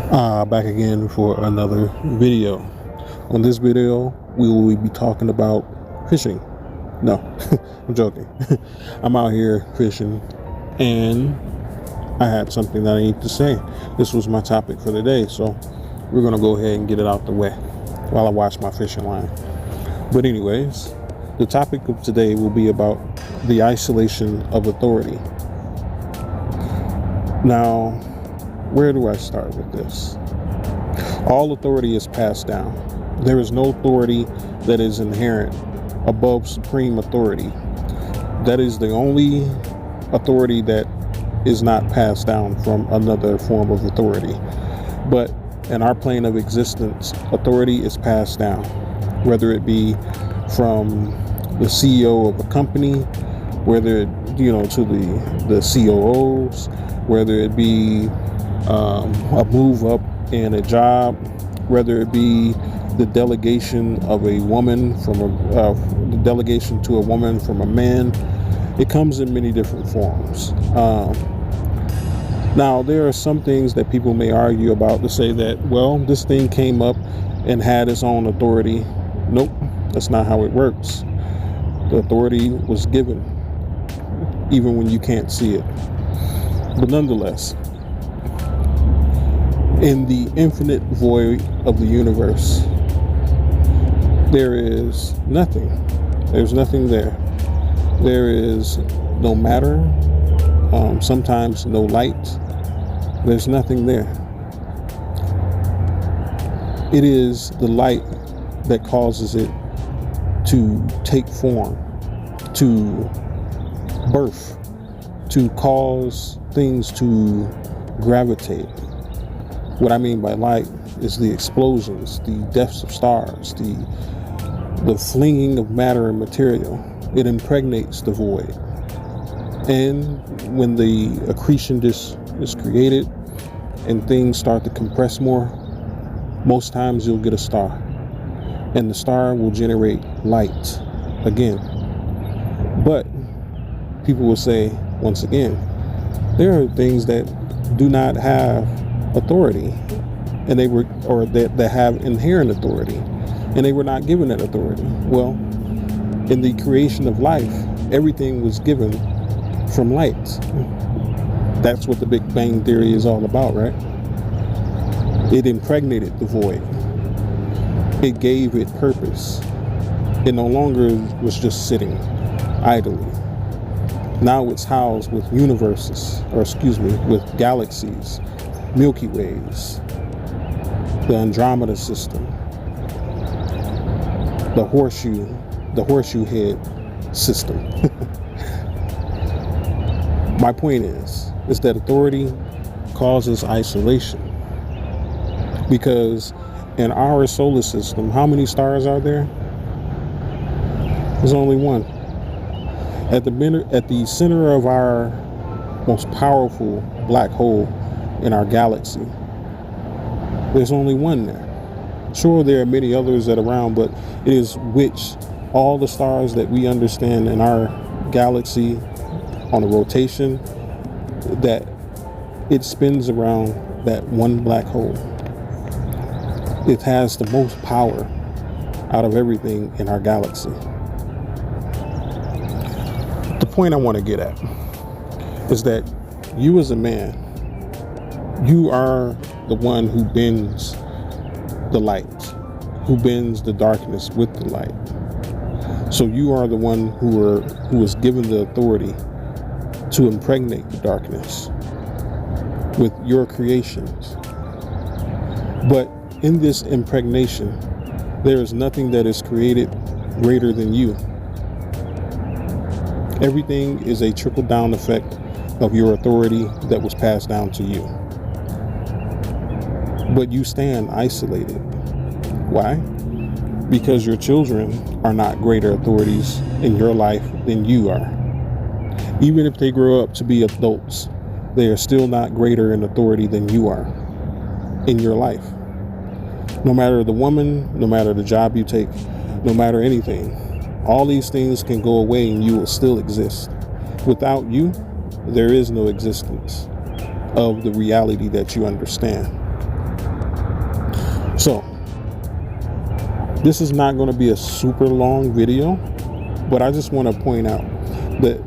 Back again for another video. On this video, we will be talking about fishing. No, I'm joking. I'm out here fishing and I had something that I need to say. This was my topic for the day, so we're going to go ahead and get it out the way while I watch my fishing line. But anyways, the topic of today will be about the isolation of authority. Now, where do I start with this? All authority is passed down. There is no authority that is inherent above supreme authority. That is the only authority that is not passed down from another form of authority. But in our plane of existence, authority is passed down, whether it be from the CEO of a company, whether it, to the COOs, whether it be a move up in a job, whether it be the delegation of a woman from the delegation to a woman from a man. It comes in many different forms. Now, there are some things that people may argue about to say that, well, this thing came up and had its own authority. Nope, that's not how it works. The authority was given, even when you can't see it. But nonetheless, in the infinite void of the universe, there is nothing. There's nothing there. There is no matter, sometimes no light. There's nothing there. It is the light that causes it to take form, to birth, to cause things to gravitate. What I mean by light is the explosions, the deaths of stars, the flinging of matter and material. It impregnates the void. And when the accretion disk is created and things start to compress more, most times you'll get a star. And the star will generate light again. But people will say, once again, there are things that do not have authority, and that have inherent authority, and they were not given that authority. Well, in the creation of life, everything was given from light. That's what the Big Bang Theory is all about, right? It impregnated the void. It gave it purpose. It no longer was just sitting idly. Now it's housed with with galaxies, Milky Ways, the Andromeda system, the horseshoe head system. My point is that authority causes isolation, because in our solar system, how many stars are there? There's only one. At the center of our most powerful black hole in our galaxy, there's only one there. Sure, there are many others that are around, but it is which all the stars that we understand in our galaxy on a rotation, that it spins around that one black hole. It has the most power out of everything in our galaxy. The point I want to get at is that you as a man, you are the one who bends the light, who bends the darkness with the light. So you are the one who is given the authority to impregnate the darkness with your creations. But in this impregnation, there is nothing that is created greater than you. Everything is a trickle-down effect of your authority that was passed down to you. But you stand isolated. Why? Because your children are not greater authorities in your life than you are. Even if they grow up to be adults, they are still not greater in authority than you are in your life. No matter the woman, no matter the job you take, no matter anything, all these things can go away and you will still exist. Without you, there is no existence of the reality that you understand. This is not going to be a super long video, but I just want to point out that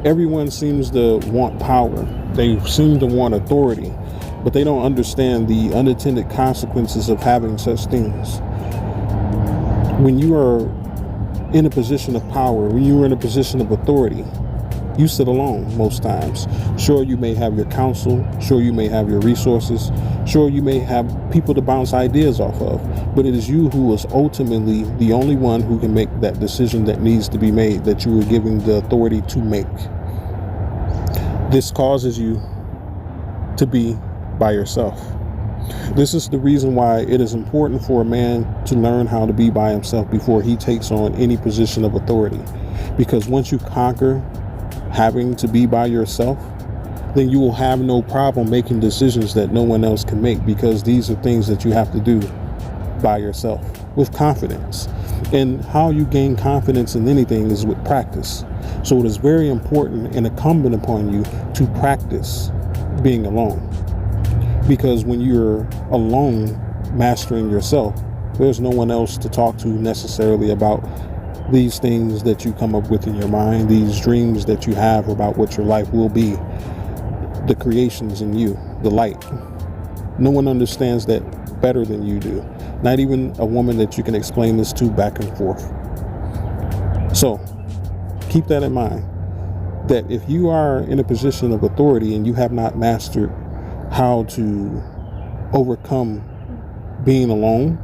everyone seems to want power. They seem to want authority, but they don't understand the unintended consequences of having such things. When you are in a position of power, when you are in a position of authority, you sit alone most times. Sure, you may have your counsel. Sure, you may have your resources. Sure, you may have people to bounce ideas off of. But it is you who is ultimately the only one who can make that decision that needs to be made, that you are giving the authority to make. This causes you to be by yourself. This is the reason why it is important for a man to learn how to be by himself before he takes on any position of authority. Because once you conquer having to be by yourself, then you will have no problem making decisions that no one else can make, because these are things that you have to do by yourself with confidence. And how you gain confidence in anything is with practice. So it is very important and incumbent upon you to practice being alone. Because when you're alone mastering yourself, there's no one else to talk to necessarily about these things that you come up with in your mind, these dreams that you have about what your life will be, the creations in you, the light. No one understands that better than you do. Not even a woman that you can explain this to back and forth. So keep that in mind, that if you are in a position of authority and you have not mastered how to overcome being alone,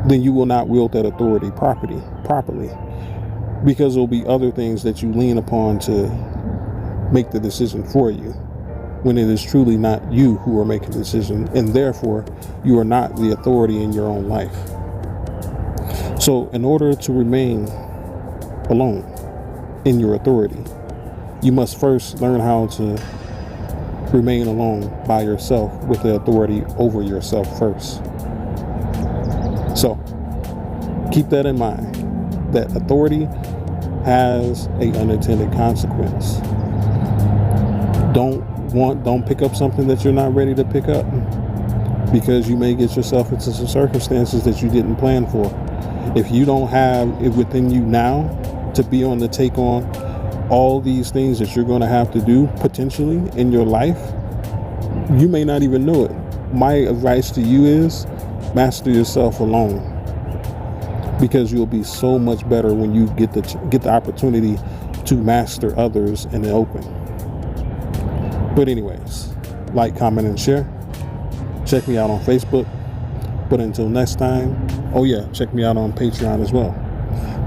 then you will not wield that authority properly, because there will be other things that you lean upon to make the decision for you, when it is truly not you who are making the decision, and therefore you are not the authority in your own life. So in order to remain alone in your authority, you must first learn how to remain alone by yourself with the authority over yourself first. So keep that in mind, that authority has an unintended consequence. Don't pick up something that you're not ready to pick up, because you may get yourself into some circumstances that you didn't plan for. If you don't have it within you now to be on the take on all these things that you're going to have to do potentially in your life, you may not even know it. My advice to you is master yourself alone, because you'll be so much better when you get the opportunity to master others in the open. But anyways, like, comment, and share. Check me out on Facebook. But until next time, oh yeah, check me out on Patreon as well.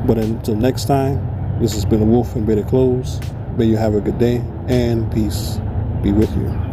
But until next time, this has been a Wolf in Better Clothes. May you have a good day, and peace be with you.